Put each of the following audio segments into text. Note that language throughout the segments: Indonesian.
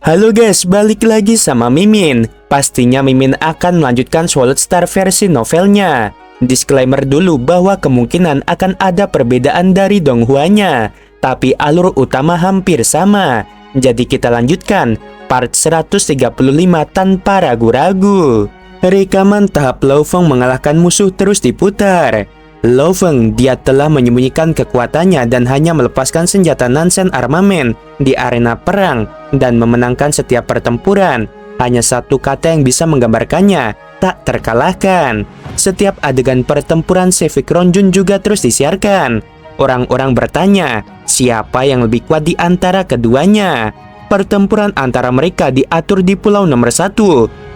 Halo guys, balik lagi sama Mimin. Pastinya Mimin akan melanjutkan Sword Star versi novelnya. Disclaimer dulu bahwa kemungkinan akan ada perbedaan dari Donghua-nya, tapi alur utama hampir sama. Jadi kita lanjutkan part 135 tanpa ragu-ragu. Rekaman tahap Lo Feng mengalahkan musuh terus diputar. Lo Feng, dia telah menyembunyikan kekuatannya dan hanya melepaskan senjata Nansen armamen di arena perang dan memenangkan setiap pertempuran. Hanya satu kata yang bisa menggambarkannya, tak terkalahkan. Setiap adegan pertempuran Civic Rongjun juga terus disiarkan. Orang-orang bertanya, siapa yang lebih kuat di antara keduanya? Pertempuran antara mereka diatur di pulau nomor 1.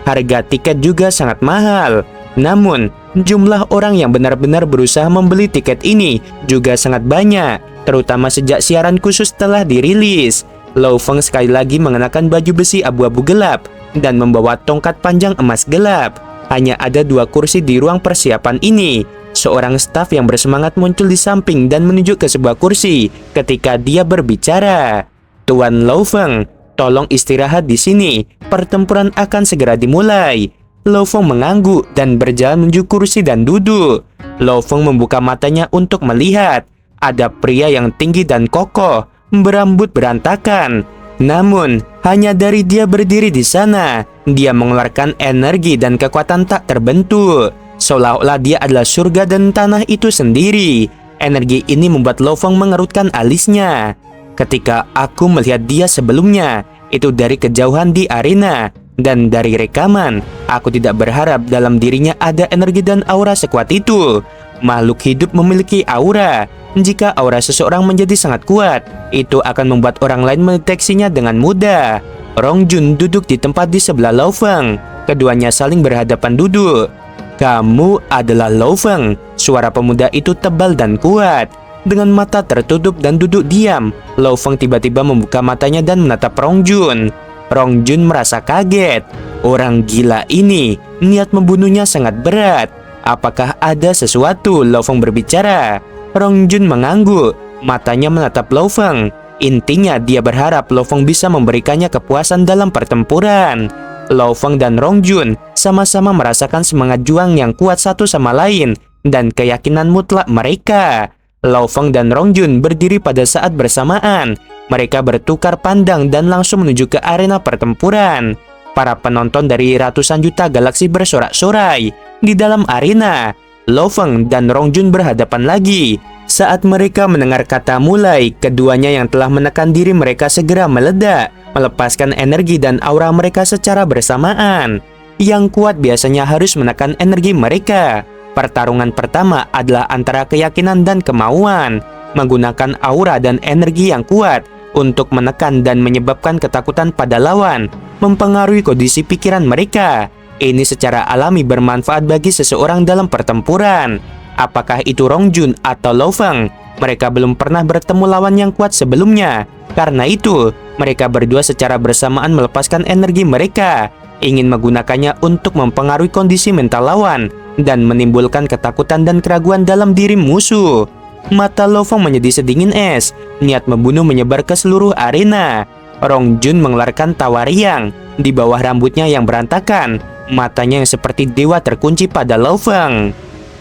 Harga tiket juga sangat mahal. Namun, jumlah orang yang benar-benar berusaha membeli tiket ini juga sangat banyak, terutama sejak siaran khusus telah dirilis. Lo Feng sekali lagi mengenakan baju besi abu-abu gelap dan membawa tongkat panjang emas gelap. Hanya ada 2 kursi di ruang persiapan ini. Seorang staf yang bersemangat muncul di samping dan menunjuk ke sebuah kursi ketika dia berbicara. Tuan Lo Feng, tolong istirahat di sini. Pertempuran akan segera dimulai. Lo Feng mengangguk dan berjalan menuju kursi dan duduk. Lo Feng membuka matanya untuk melihat. Ada pria yang tinggi dan kokoh, berambut berantakan. Namun, hanya dari dia berdiri di sana, dia mengeluarkan energi dan kekuatan tak terbentuk. Seolah-olah dia adalah surga dan tanah itu sendiri. Energi ini membuat Lo Feng mengerutkan alisnya. Ketika aku melihat dia sebelumnya, itu dari kejauhan di arena. Dan dari rekaman, aku tidak berharap dalam dirinya ada energi dan aura sekuat itu. Makhluk hidup memiliki aura. Jika aura seseorang menjadi sangat kuat, itu akan membuat orang lain mendeteksinya dengan mudah. Rongjun duduk di tempat di sebelah Lo Feng. Keduanya saling berhadapan duduk. Kamu adalah Lo Feng. Suara pemuda itu tebal dan kuat. Dengan mata tertutup dan duduk diam, Lo Feng tiba-tiba membuka matanya dan menatap Rongjun. Rongjun merasa kaget. Orang gila ini, niat membunuhnya sangat berat. Apakah ada sesuatu? Lo Feng berbicara. Rongjun mengangguk, matanya menatap Lo Feng. Intinya dia berharap Lo Feng bisa memberikannya kepuasan dalam pertempuran. Lo Feng dan Rongjun sama-sama merasakan semangat juang yang kuat satu sama lain dan keyakinan mutlak mereka. Lo Feng dan Rongjun berdiri pada saat bersamaan. Mereka bertukar pandang dan langsung menuju ke arena pertempuran. Para penonton dari ratusan juta galaksi bersorak-sorai di dalam arena. Lo Feng dan Rongjun berhadapan lagi. Saat mereka mendengar kata mulai, keduanya yang telah menekan diri mereka segera meledak, melepaskan energi dan aura mereka secara bersamaan. Yang kuat biasanya harus menekan energi mereka. Pertarungan pertama adalah antara keyakinan dan kemauan, menggunakan aura dan energi yang kuat untuk menekan dan menyebabkan ketakutan pada lawan, mempengaruhi kondisi pikiran mereka. Ini secara alami bermanfaat bagi seseorang dalam pertempuran. Apakah itu Rongjun atau Lo Feng? Mereka belum pernah bertemu lawan yang kuat sebelumnya. Karena itu, mereka berdua secara bersamaan melepaskan energi mereka, ingin menggunakannya untuk mempengaruhi kondisi mental lawan dan menimbulkan ketakutan dan keraguan dalam diri musuh. Mata Lo Feng menjadi sedingin es. Niat membunuh menyebar ke seluruh arena. Rongjun mengeluarkan tawa riang. Di bawah rambutnya yang berantakan, matanya yang seperti dewa terkunci pada Lo Feng.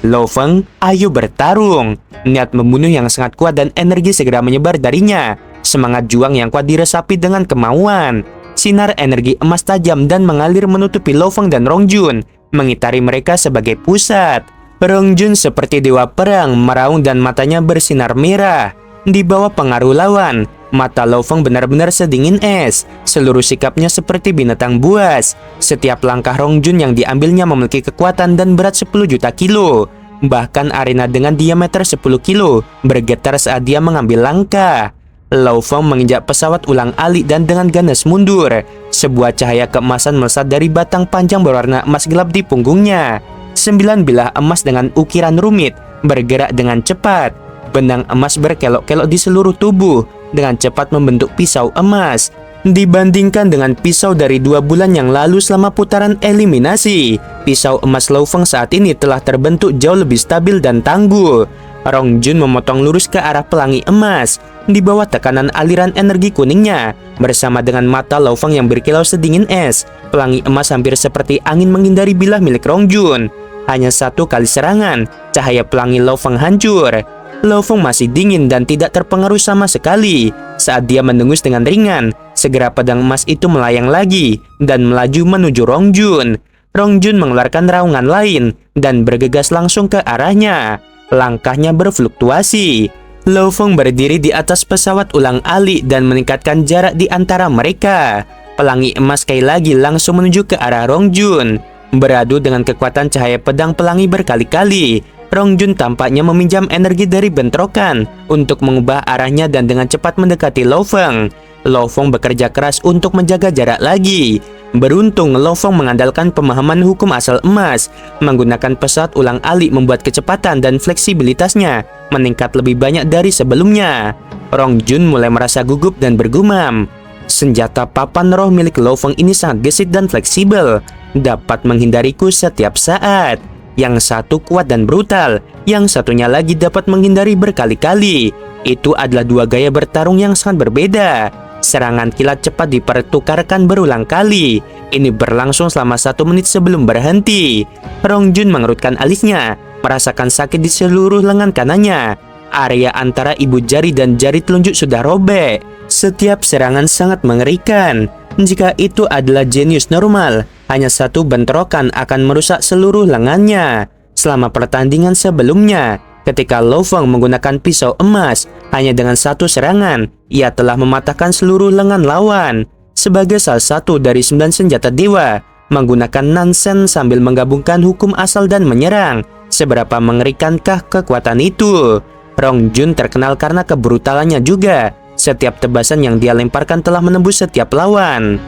Lo Feng, ayo bertarung. Niat membunuh yang sangat kuat dan energi segera menyebar darinya. Semangat juang yang kuat diresapi dengan kemauan. Sinar energi emas tajam dan mengalir menutupi Lo Feng dan Rongjun, mengitari mereka sebagai pusat. Rongjun seperti dewa perang, meraung dan matanya bersinar merah. Di bawah pengaruh lawan, mata Lo Feng benar-benar sedingin es. Seluruh sikapnya seperti binatang buas. Setiap langkah Rongjun yang diambilnya memiliki kekuatan dan berat 10 juta kilo. Bahkan arena dengan diameter 10 kilo bergetar saat dia mengambil langkah. Lo Feng menginjak pesawat ulang-alik dan dengan ganas mundur. Sebuah cahaya keemasan melesat dari batang panjang berwarna emas gelap di punggungnya. 9 bilah emas dengan ukiran rumit bergerak dengan cepat. Benang emas berkelok-kelok di seluruh tubuh dengan cepat membentuk pisau emas. Dibandingkan dengan pisau dari 2 bulan yang lalu selama putaran eliminasi, pisau emas Lo Feng saat ini telah terbentuk jauh lebih stabil dan tangguh. Rongjun memotong lurus ke arah pelangi emas. Di bawah tekanan aliran energi kuningnya, bersama dengan mata Lo Feng yang berkilau sedingin es, pelangi emas hampir seperti angin menghindari bilah milik Rong Jun. Hanya satu kali serangan, cahaya pelangi Lo Feng hancur. Lo Feng masih dingin dan tidak terpengaruh sama sekali. Saat dia mendengus dengan ringan, segera pedang emas itu melayang lagi dan melaju menuju Rong Jun. Rong Jun mengeluarkan raungan lain dan bergegas langsung ke arahnya. Langkahnya berfluktuasi. Lo Feng berdiri di atas pesawat ulang-alik dan meningkatkan jarak di antara mereka. Pelangi emas sekali lagi langsung menuju ke arah Rong Jun. Beradu dengan kekuatan cahaya pedang pelangi berkali-kali, Rong Jun tampaknya meminjam energi dari bentrokan untuk mengubah arahnya dan dengan cepat mendekati Lo Feng. Lo Feng bekerja keras untuk menjaga jarak lagi. Beruntung Lo Feng mengandalkan pemahaman hukum asal emas. Menggunakan pesawat ulang-alik membuat kecepatan dan fleksibilitasnya meningkat lebih banyak dari sebelumnya. Rong Jun mulai merasa gugup dan bergumam. Senjata papan roh milik Lo Feng ini sangat gesit dan fleksibel, dapat menghindariku setiap saat. Yang satu kuat dan brutal, yang satunya lagi dapat menghindari berkali-kali. Itu adalah dua gaya bertarung yang sangat berbeda. Serangan kilat cepat dipertukarkan berulang kali. Ini berlangsung selama 1 menit sebelum berhenti. Rong Jun mengerutkan alisnya, merasakan sakit di seluruh lengan kanannya. Area antara ibu jari dan jari telunjuk sudah robek. Setiap serangan sangat mengerikan. Jika itu adalah jenius normal, hanya satu bentrokan akan merusak seluruh lengannya. Selama pertandingan sebelumnya, ketika Lo Feng menggunakan pisau emas, hanya dengan satu serangan, ia telah mematahkan seluruh lengan lawan. Sebagai salah satu dari 9 senjata dewa, menggunakan Nansen sambil menggabungkan hukum asal dan menyerang. Seberapa mengerikankah kekuatan itu? Rong Jun terkenal karena kebrutalannya juga. Setiap tebasan yang dia lemparkan telah menembus setiap lawan.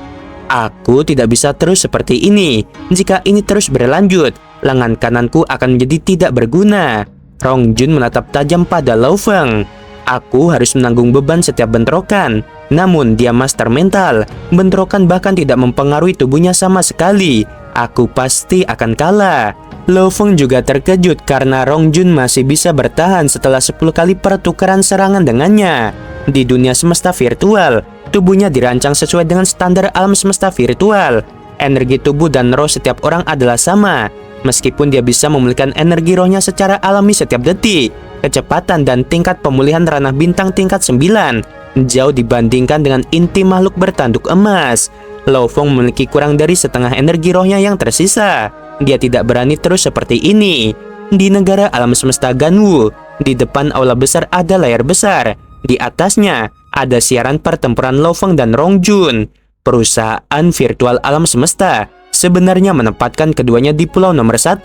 Aku tidak bisa terus seperti ini. Jika ini terus berlanjut, lengan kananku akan menjadi tidak berguna. Rong Jun menatap tajam pada Lo Feng. Aku harus menanggung beban setiap bentrokan. Namun dia master mental. Bentrokan bahkan tidak mempengaruhi tubuhnya sama sekali. Aku pasti akan kalah. Lo Feng juga terkejut karena Rong Jun masih bisa bertahan setelah 10 kali pertukaran serangan dengannya. Di dunia semesta virtual, tubuhnya dirancang sesuai dengan standar alam semesta virtual. Energi tubuh dan roh setiap orang adalah sama. Meskipun dia bisa memulihkan energi rohnya secara alami setiap detik, kecepatan dan tingkat pemulihan ranah bintang tingkat 9 jauh dibandingkan dengan inti makhluk bertanduk emas. Lo Feng memiliki kurang dari setengah energi rohnya yang tersisa. Dia tidak berani terus seperti ini. Di negara alam semesta Ganwu, di depan aula besar ada layar besar. Di atasnya ada siaran pertempuran Lo Feng dan Rong Jun. Perusahaan virtual alam semesta sebenarnya menempatkan keduanya di pulau nomor 1.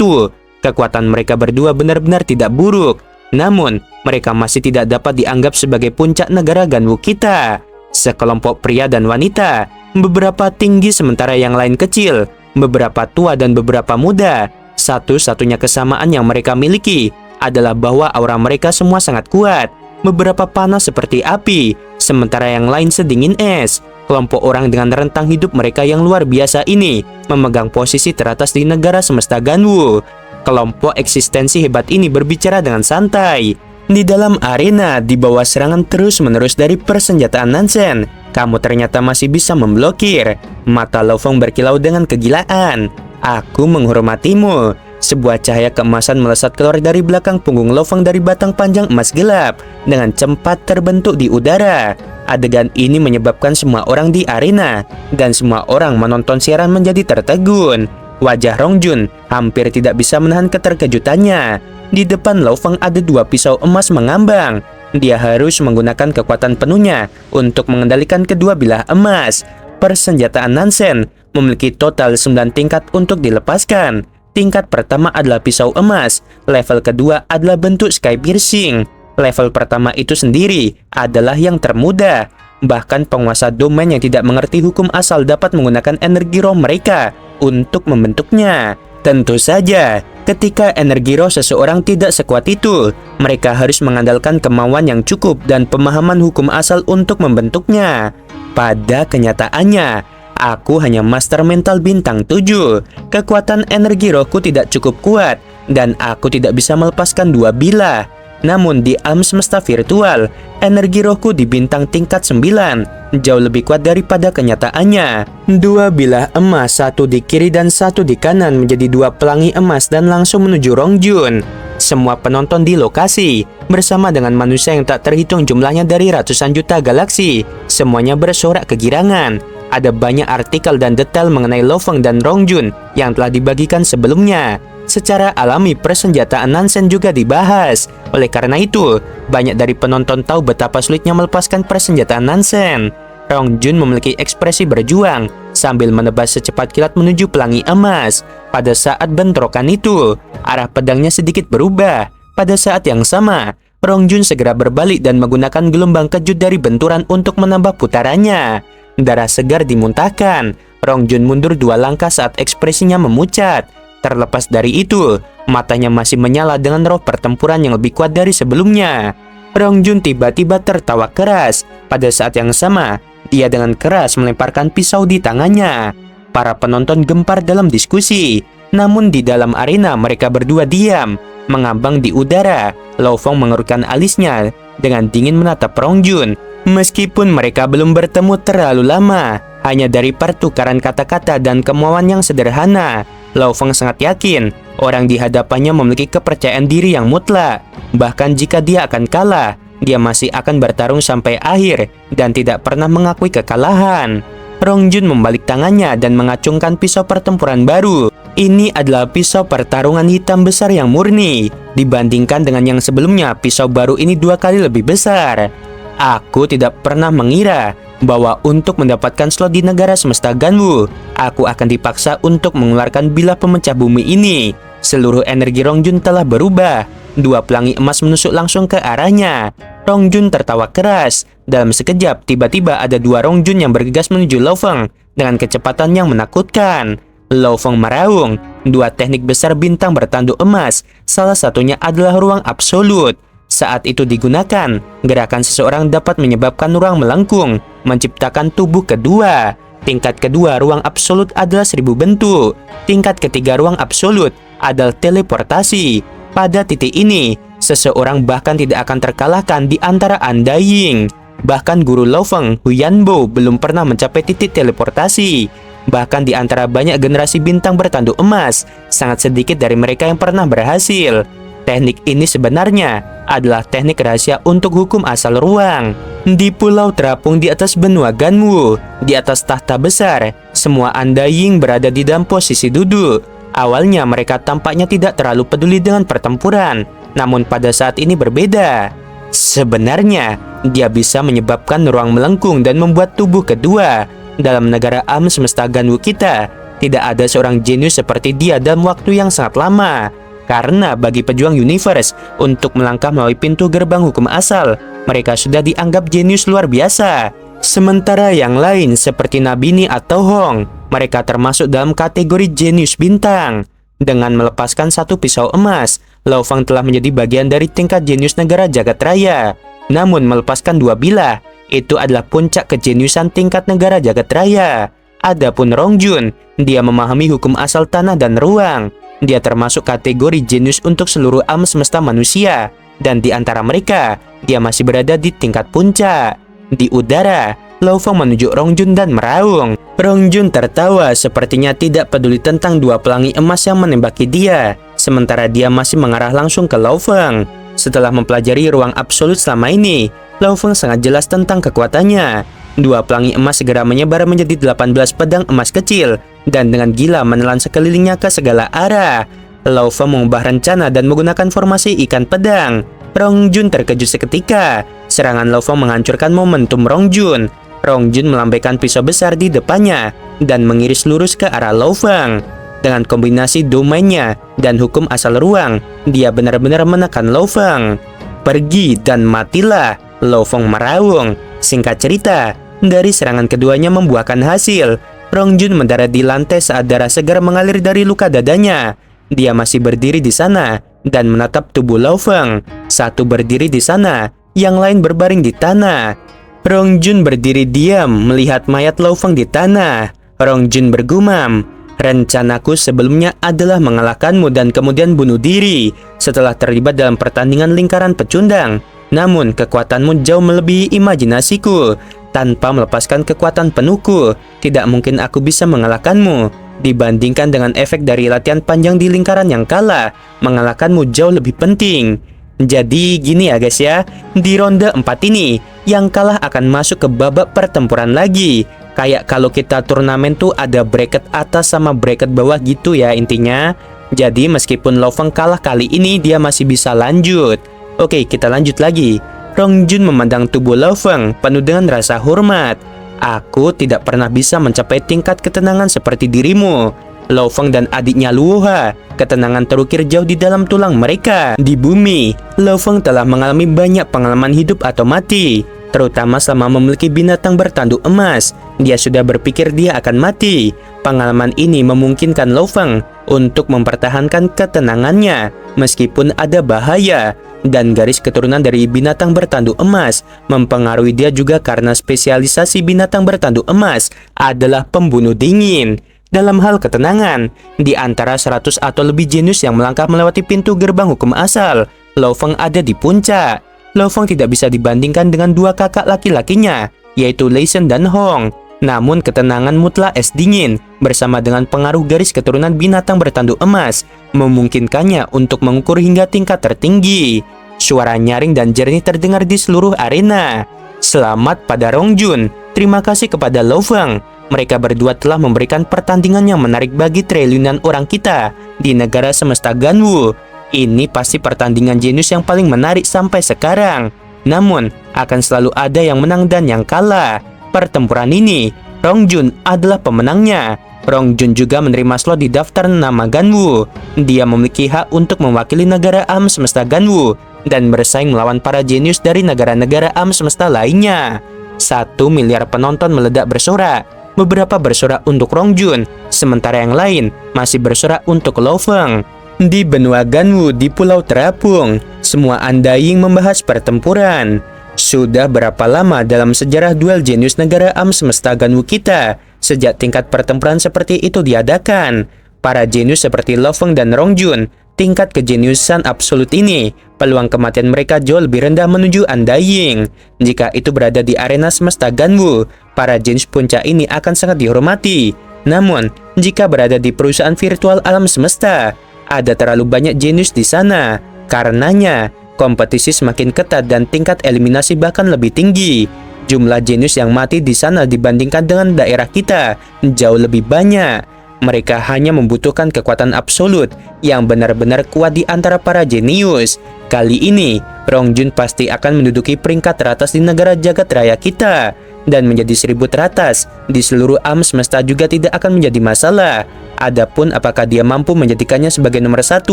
Kekuatan mereka berdua benar-benar tidak buruk. Namun, mereka masih tidak dapat dianggap sebagai puncak negara Ganwu kita. Sekelompok pria dan wanita, beberapa tinggi sementara yang lain kecil, beberapa tua dan beberapa muda. Satu-satunya kesamaan yang mereka miliki adalah bahwa aura mereka semua sangat kuat. Beberapa panas seperti api, sementara yang lain sedingin es. Kelompok orang dengan rentang hidup mereka yang luar biasa ini memegang posisi teratas di negara semesta Ganwu. Kelompok eksistensi hebat ini berbicara dengan santai. Di dalam arena, di bawah serangan terus-menerus dari persenjataan Nansen, kamu ternyata masih bisa memblokir. Mata Lo Feng berkilau dengan kegilaan. Aku menghormatimu. Sebuah cahaya keemasan melesat keluar dari belakang punggung Lo Feng dari batang panjang emas gelap, dengan cepat terbentuk di udara. Adegan ini menyebabkan semua orang di arena dan semua orang menonton siaran menjadi tertegun. Wajah Rong Jun hampir tidak bisa menahan keterkejutannya. Di depan Lo Feng ada 2 pisau emas mengambang. Dia harus menggunakan kekuatan penuhnya untuk mengendalikan kedua bilah emas. Persenjataan Nansen memiliki total 9 tingkat untuk dilepaskan. Tingkat pertama adalah pisau emas, level kedua adalah bentuk sky piercing. Level pertama itu sendiri adalah yang termudah. Bahkan penguasa domain yang tidak mengerti hukum asal dapat menggunakan energi roh mereka untuk membentuknya. Tentu saja, ketika energi roh seseorang tidak sekuat itu, mereka harus mengandalkan kemauan yang cukup dan pemahaman hukum asal untuk membentuknya. Pada kenyataannya, aku hanya master mental bintang 7. Kekuatan energi rohku tidak cukup kuat, dan aku tidak bisa melepaskan 2 bilah. Namun di alam semesta virtual, energi rohku di bintang tingkat 9 jauh lebih kuat daripada kenyataannya. Dua bilah emas, satu di kiri dan satu di kanan, menjadi dua pelangi emas dan langsung menuju Rongjun. Semua penonton di lokasi, bersama dengan manusia yang tak terhitung jumlahnya dari ratusan juta galaksi, semuanya bersorak kegirangan. Ada banyak artikel dan detail mengenai Lo Feng dan Rongjun yang telah dibagikan sebelumnya. Secara alami, persenjataan Nansen juga dibahas. Oleh karena itu, banyak dari penonton tahu betapa sulitnya melepaskan persenjataan Nansen. Rongjun memiliki ekspresi berjuang sambil menebas secepat kilat menuju pelangi emas. Pada saat bentrokan itu, arah pedangnya sedikit berubah. Pada saat yang sama, Rongjun segera berbalik dan menggunakan gelombang kejut dari benturan untuk menambah putarannya. Darah segar dimuntahkan. Rongjun mundur 2 langkah saat ekspresinya memucat. Terlepas dari itu, matanya masih menyala dengan roh pertempuran yang lebih kuat dari sebelumnya. Rongjun tiba-tiba tertawa keras. Pada saat yang sama, dia dengan keras melemparkan pisau di tangannya. Para penonton gempar dalam diskusi. Namun di dalam arena mereka berdua diam, mengambang di udara. Lo Feng mengerutkan alisnya dengan dingin menatap Rongjun. Meskipun mereka belum bertemu terlalu lama, hanya dari pertukaran kata-kata dan kemauan yang sederhana, Lo Feng sangat yakin orang di hadapannya memiliki kepercayaan diri yang mutlak. Bahkan jika dia akan kalah, dia masih akan bertarung sampai akhir dan tidak pernah mengakui kekalahan. Rongjun membalik tangannya dan mengacungkan pisau pertempuran baru. Ini adalah pisau pertarungan hitam besar yang murni. Dibandingkan dengan yang sebelumnya, pisau baru ini 2 kali lebih besar. Aku tidak pernah mengira bahwa untuk mendapatkan slot di negara semesta Ganwu, aku akan dipaksa untuk mengeluarkan bilah pemecah bumi ini. Seluruh energi Rongjun telah berubah. 2 pelangi emas menusuk langsung ke arahnya. Rongjun tertawa keras. Dalam sekejap, tiba-tiba ada 2 Rongjun yang bergegas menuju Lo Feng dengan kecepatan yang menakutkan. Lo Feng meraung. 2 teknik besar bintang bertanduk emas. Salah satunya adalah ruang absolut. Saat itu digunakan, gerakan seseorang dapat menyebabkan ruang melengkung, menciptakan tubuh kedua. Tingkat kedua ruang absolut adalah 1000 bentuk. Tingkat ketiga ruang absolut adalah teleportasi. Pada titik ini, seseorang bahkan tidak akan terkalahkan di antara Undying. Bahkan guru Lo Feng, Huyanbo, belum pernah mencapai titik teleportasi. Bahkan di antara banyak generasi bintang bertanduk emas, sangat sedikit dari mereka yang pernah berhasil. Teknik ini sebenarnya adalah teknik rahasia untuk hukum asal ruang. Di pulau terapung di atas benua Ganwu, di atas tahta besar, semua Undying berada di dalam posisi duduk. Awalnya mereka tampaknya tidak terlalu peduli dengan pertempuran, namun pada saat ini berbeda. Sebenarnya, dia bisa menyebabkan ruang melengkung dan membuat tubuh kedua. Dalam negara alam semesta Ganwu kita, tidak ada seorang jenius seperti dia dalam waktu yang sangat lama. Karena bagi pejuang universe, untuk melangkah melalui pintu gerbang hukum asal, mereka sudah dianggap jenius luar biasa. Sementara yang lain seperti Nabini atau Hong, mereka termasuk dalam kategori jenius bintang. Dengan melepaskan 1 pisau emas, Lo Feng telah menjadi bagian dari tingkat jenius negara jagat raya. Namun melepaskan 2 bilah, itu adalah puncak kejeniusan tingkat negara jagat raya. Adapun Rongjun, dia memahami hukum asal tanah dan ruang. Dia termasuk kategori jenius untuk seluruh alam semesta manusia. Dan di antara mereka, dia masih berada di tingkat puncak. Di udara, Lo Feng menunjuk Rongjun dan meraung. Rongjun tertawa, sepertinya tidak peduli tentang 2 pelangi emas yang menembaki dia. Sementara dia masih mengarah langsung ke Lo Feng. Setelah mempelajari ruang absolut selama ini, Lo Feng sangat jelas tentang kekuatannya. 2 pelangi emas segera menyebar menjadi 18 pedang emas kecil dan dengan gila menelan sekelilingnya ke segala arah. Lo Feng mengubah rencana dan menggunakan formasi ikan pedang. Rongjun terkejut seketika. Serangan Lo Feng menghancurkan momentum Rongjun. Rongjun melambaikan pisau besar di depannya dan mengiris lurus ke arah Lo Feng. Dengan kombinasi domainnya dan hukum asal ruang, dia benar-benar menekan Lo Feng. Pergi dan matilah, Lo Feng meraung. Singkat cerita, dari serangan keduanya membuahkan hasil. Rongjun mendarat di lantai saat darah segar mengalir dari luka dadanya. Dia masih berdiri di sana dan menatap tubuh Lo Feng. Satu berdiri di sana, yang lain berbaring di tanah. Rongjun berdiri diam melihat mayat Lo Feng di tanah. Rongjun bergumam, Rencanaku sebelumnya adalah mengalahkanmu dan kemudian bunuh diri setelah terlibat dalam pertandingan lingkaran pecundang. Namun, kekuatanmu jauh melebihi imajinasiku. Tanpa melepaskan kekuatan penuhku, tidak mungkin aku bisa mengalahkanmu. Dibandingkan dengan efek dari latihan panjang di lingkaran yang kalah, mengalahkanmu jauh lebih penting. Jadi gini ya guys ya, di ronde 4 ini, yang kalah akan masuk ke babak pertempuran lagi. Kayak kalau kita turnamen tuh ada bracket atas sama bracket bawah gitu ya intinya. Jadi meskipun Lo Feng kalah kali ini, dia masih bisa lanjut. Oke, kita lanjut lagi. Rong Jun memandang tubuh Lo Feng penuh dengan rasa hormat. Aku tidak pernah bisa mencapai tingkat ketenangan seperti dirimu. Lo Feng dan adiknya Luoha, ketenangan terukir jauh di dalam tulang mereka. Di bumi, Lo Feng telah mengalami banyak pengalaman hidup atau mati, terutama selama memiliki binatang bertanduk emas. Dia sudah berpikir dia akan mati. Pengalaman ini memungkinkan Lo Feng untuk mempertahankan ketenangannya meskipun ada bahaya. Dan garis keturunan dari binatang bertanduk emas mempengaruhi dia juga karena spesialisasi binatang bertanduk emas adalah pembunuh dingin. Dalam hal ketenangan, di antara 100 atau lebih jenius yang melangkah melewati pintu gerbang hukum asal, Lo Feng ada di puncak. Lo Feng tidak bisa dibandingkan dengan dua kakak laki-lakinya, yaitu Lei Shen dan Hong. Namun ketenangan mutlak es dingin bersama dengan pengaruh garis keturunan binatang bertanduk emas memungkinkannya untuk mengukur hingga tingkat tertinggi. Suara nyaring dan jernih terdengar di seluruh arena. Selamat pada Rong Jun, terima kasih kepada Lo Feng. Mereka berdua telah memberikan pertandingan yang menarik bagi triliunan orang kita di negara semesta Ganwu. Ini pasti pertandingan jenius yang paling menarik sampai sekarang. Namun, akan selalu ada yang menang dan yang kalah. Pertempuran ini, Rong Jun adalah pemenangnya. Rong Jun juga menerima slot di daftar nama Ganwu. Dia memiliki hak untuk mewakili negara alam semesta Ganwu dan bersaing melawan para jenius dari negara-negara alam semesta lainnya. 1 miliar penonton meledak bersorak. Beberapa bersorak untuk Rong Jun, sementara yang lain masih bersorak untuk Lo Feng. Di benua Ganwu di Pulau Terapung, semua undying membahas pertempuran. Sudah berapa lama dalam sejarah duel jenius negara alam semesta Ganwu kita sejak tingkat pertempuran seperti itu diadakan? Para jenius seperti Lo Feng dan Rong Jun, tingkat kejeniusan absolut ini, peluang kematian mereka jauh lebih rendah menuju undying. Jika itu berada di arena semesta Ganwu, para jenius puncak ini akan sangat dihormati. Namun, jika berada di perusahaan virtual alam semesta, ada terlalu banyak jenius di sana. Karenanya, kompetisi semakin ketat dan tingkat eliminasi bahkan lebih tinggi. Jumlah jenius yang mati di sana dibandingkan dengan daerah kita jauh lebih banyak. Mereka hanya membutuhkan kekuatan absolut yang benar-benar kuat di antara para jenius. Kali ini, Rong Jun pasti akan menduduki peringkat teratas di negara jagat raya kita. Dan menjadi 1000 teratas di seluruh alam semesta juga tidak akan menjadi masalah. Adapun apakah dia mampu menjadikannya sebagai nomor 1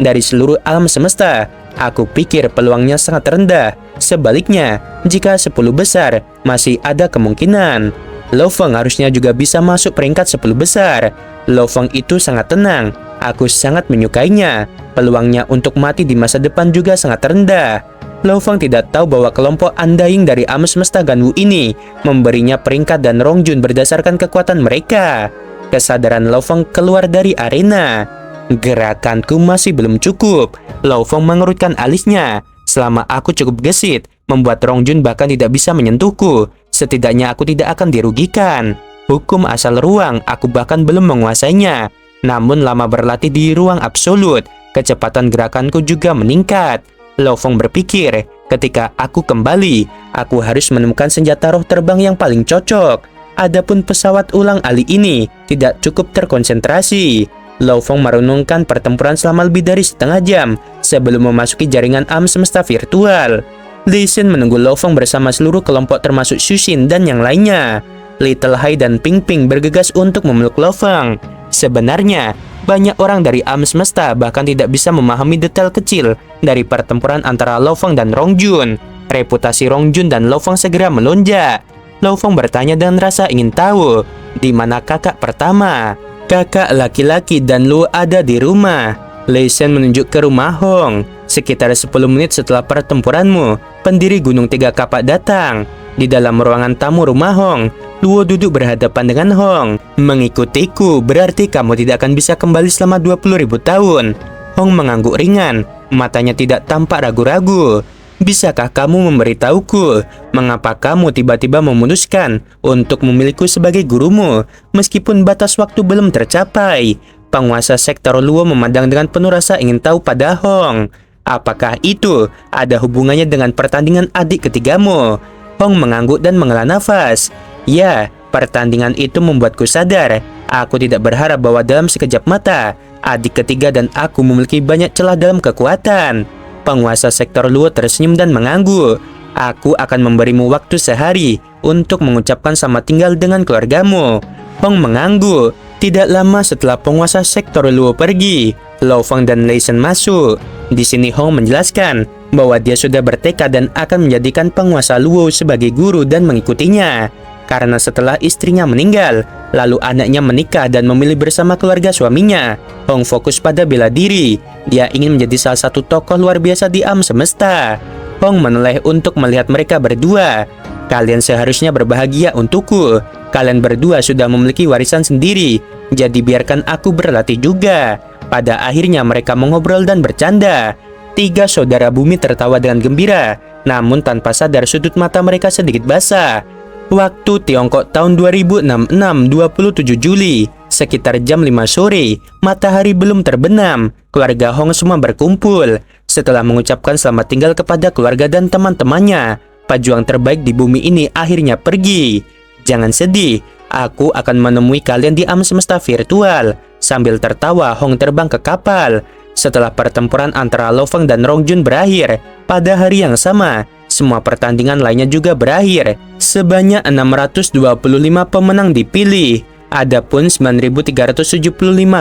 dari seluruh alam semesta, aku pikir peluangnya sangat rendah. Sebaliknya, jika 10 besar, masih ada kemungkinan. Lo Feng harusnya juga bisa masuk peringkat 10 besar. Lo Feng itu sangat tenang. Aku sangat menyukainya. Peluangnya untuk mati di masa depan juga sangat rendah. Lo Feng tidak tahu bahwa kelompok undying dari alam semesta Ganwu ini memberinya peringkat dan Rong Jun berdasarkan kekuatan mereka. Kesadaran Lo Feng keluar dari arena. Gerakanku masih belum cukup. Lo Feng mengerutkan alisnya. Selama aku cukup gesit, membuat Rong Jun bahkan tidak bisa menyentuhku. Setidaknya aku tidak akan dirugikan. Hukum asal ruang, aku bahkan belum menguasainya. Namun lama berlatih di ruang absolut, kecepatan gerakanku juga meningkat. Lo Feng berpikir, ketika aku kembali, aku harus menemukan senjata roh terbang yang paling cocok. Adapun pesawat ulang-alik ini tidak cukup terkonsentrasi. Lo Feng merenungkan pertempuran selama lebih dari setengah jam sebelum memasuki jaringan alam semesta virtual. Lei Shen menunggu Lo Feng bersama seluruh kelompok termasuk Xushin dan yang lainnya. Little Hai dan Ping Ping bergegas untuk memeluk Lo Feng. Sebenarnya, banyak orang dari alam semesta bahkan tidak bisa memahami detail kecil dari pertempuran antara Lo Feng dan Rong Jun. Reputasi Rong Jun dan Lo Feng segera melonjak. Lo Feng bertanya dengan rasa ingin tahu, di mana kakak pertama? Kakak laki-laki dan Lu ada di rumah. Lei Shen menunjuk ke rumah Hong. Sekitar 10 menit setelah pertempuranmu, pendiri Gunung Tiga Kapak datang. Di dalam ruangan tamu rumah Hong, Luo duduk berhadapan dengan Hong. Mengikutiku berarti kamu tidak akan bisa kembali selama 20.000 tahun. Hong mengangguk ringan, matanya tidak tampak ragu-ragu. Bisakah kamu memberitahuku mengapa kamu tiba-tiba memutuskan untuk memilihku sebagai gurumu meskipun batas waktu belum tercapai? Penguasa sektor Luo memandang dengan penuh rasa ingin tahu pada Hong. Apakah itu ada hubungannya dengan pertandingan adik ketigamu? Hong mengangguk dan menghela nafas. Ya, pertandingan itu membuatku sadar. Aku tidak berharap bahwa dalam sekejap mata, adik ketiga dan aku memiliki banyak celah dalam kekuatan. Penguasa sektor Luo tersenyum dan mengangguk. Aku akan memberimu waktu sehari untuk mengucapkan selamat tinggal dengan keluargamu. Hong mengangguk. Tidak lama setelah penguasa sektor Luo pergi, Lo Feng dan Lei Shen masuk. Di sini Hong menjelaskan bahwa dia sudah bertekad dan akan menjadikan penguasa Luo sebagai guru dan mengikutinya. Karena setelah istrinya meninggal, lalu anaknya menikah dan memilih bersama keluarga suaminya, Hong fokus pada bela diri. Dia ingin menjadi salah satu tokoh luar biasa di alam semesta. Hong menoleh untuk melihat mereka berdua. Kalian seharusnya berbahagia untukku. Kalian berdua sudah memiliki warisan sendiri, jadi biarkan aku berlatih juga. Pada akhirnya mereka mengobrol dan bercanda. Tiga saudara bumi tertawa dengan gembira, namun tanpa sadar sudut mata mereka sedikit basah. Waktu Tiongkok tahun 2066, 27 Juli, sekitar jam 5 sore, matahari belum terbenam. Keluarga Hong semua berkumpul. Setelah mengucapkan selamat tinggal kepada keluarga dan teman-temannya, pejuang terbaik di bumi ini akhirnya pergi. Jangan sedih, aku akan menemui kalian di alam semesta virtual. Sambil tertawa, Hong terbang ke kapal. Setelah pertempuran antara Lo Feng dan Rong Jun berakhir, pada hari yang sama, semua pertandingan lainnya juga berakhir. Sebanyak 625 pemenang dipilih. Adapun 9.375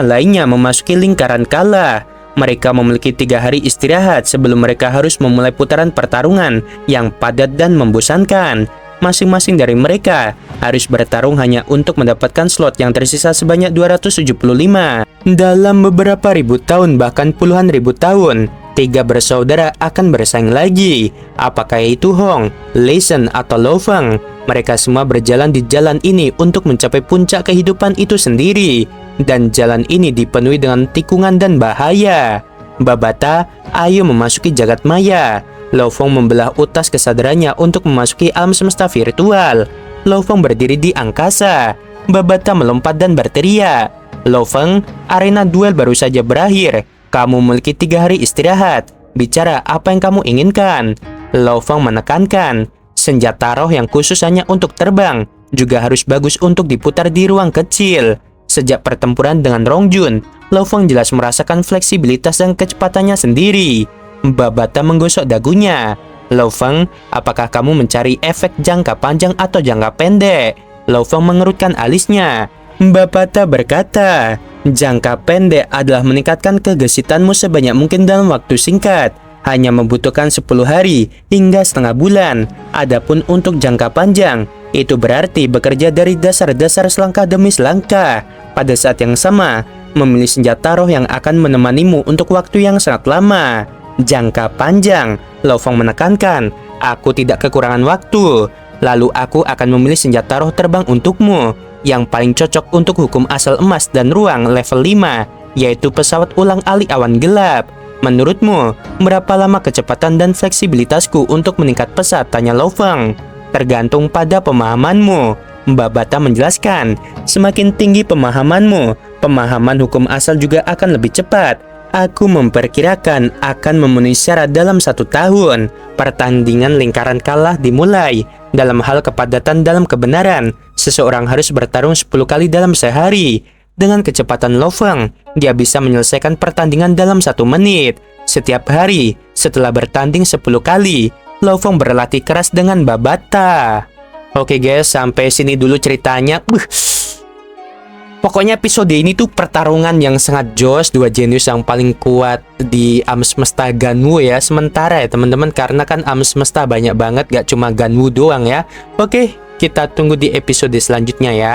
lainnya memasuki lingkaran kalah. Mereka memiliki 3 hari istirahat sebelum mereka harus memulai putaran pertarungan yang padat dan membosankan. Masing-masing dari mereka harus bertarung hanya untuk mendapatkan slot yang tersisa sebanyak 275. Dalam beberapa ribu tahun bahkan puluhan ribu tahun, 3 bersaudara akan bersaing lagi. Apakah itu Hong, Lei Shen, atau Lo Feng? Mereka semua berjalan di jalan ini untuk mencapai puncak kehidupan itu sendiri. Dan jalan ini dipenuhi dengan tikungan dan bahaya. Babata, ayo memasuki jagat maya. Lo Feng membelah utas kesadarannya untuk memasuki alam semesta virtual. Lo Feng berdiri di angkasa. Babata melompat dan berteriak. Lo Feng, arena duel baru saja berakhir. Kamu memiliki 3 hari istirahat. Bicara apa yang kamu inginkan. Lo Feng menekankan. Senjata roh yang khusus hanya untuk terbang juga harus bagus untuk diputar di ruang kecil. Sejak pertempuran dengan Rong Jun, Lo Feng jelas merasakan fleksibilitas dan kecepatannya sendiri. Babata menggosok dagunya. Lo Feng, apakah kamu mencari efek jangka panjang atau jangka pendek? Lo Feng mengerutkan alisnya. Babata berkata, jangka pendek adalah meningkatkan kegesitanmu sebanyak mungkin dalam waktu singkat. Hanya membutuhkan 10 hari hingga setengah bulan. Adapun untuk jangka panjang, itu berarti bekerja dari dasar-dasar selangkah demi selangkah. Pada saat yang sama, memilih senjata roh yang akan menemanimu untuk waktu yang sangat lama. Jangka panjang, Lo Feng menekankan, aku tidak kekurangan waktu. Lalu aku akan memilih senjata roh terbang untukmu, yang paling cocok untuk hukum asal emas dan ruang level 5, yaitu pesawat ulang alik awan gelap. Menurutmu, berapa lama kecepatan dan fleksibilitasku untuk meningkat pesat? Tanya Lo Feng. Tergantung pada pemahamanmu. Babata menjelaskan, semakin tinggi pemahamanmu, pemahaman hukum asal juga akan lebih cepat. Aku memperkirakan akan memenuhi syarat dalam 1 tahun. Pertandingan lingkaran kalah dimulai. Dalam hal kepadatan dalam kebenaran, seseorang harus bertarung 10 kali dalam sehari. Dengan kecepatan Lo Feng, dia bisa menyelesaikan pertandingan dalam 1 menit. Setiap hari, setelah bertanding 10 kali, Lo Feng berlatih keras dengan Babata. Oke guys, sampai sini dulu ceritanya. Pokoknya episode ini tuh pertarungan yang sangat jos, 2 jenius yang paling kuat di alam semesta Ganwu ya. Sementara ya teman-teman, karena kan alam semesta banyak banget, gak cuma Ganwu doang ya. Oke, kita tunggu di episode selanjutnya ya.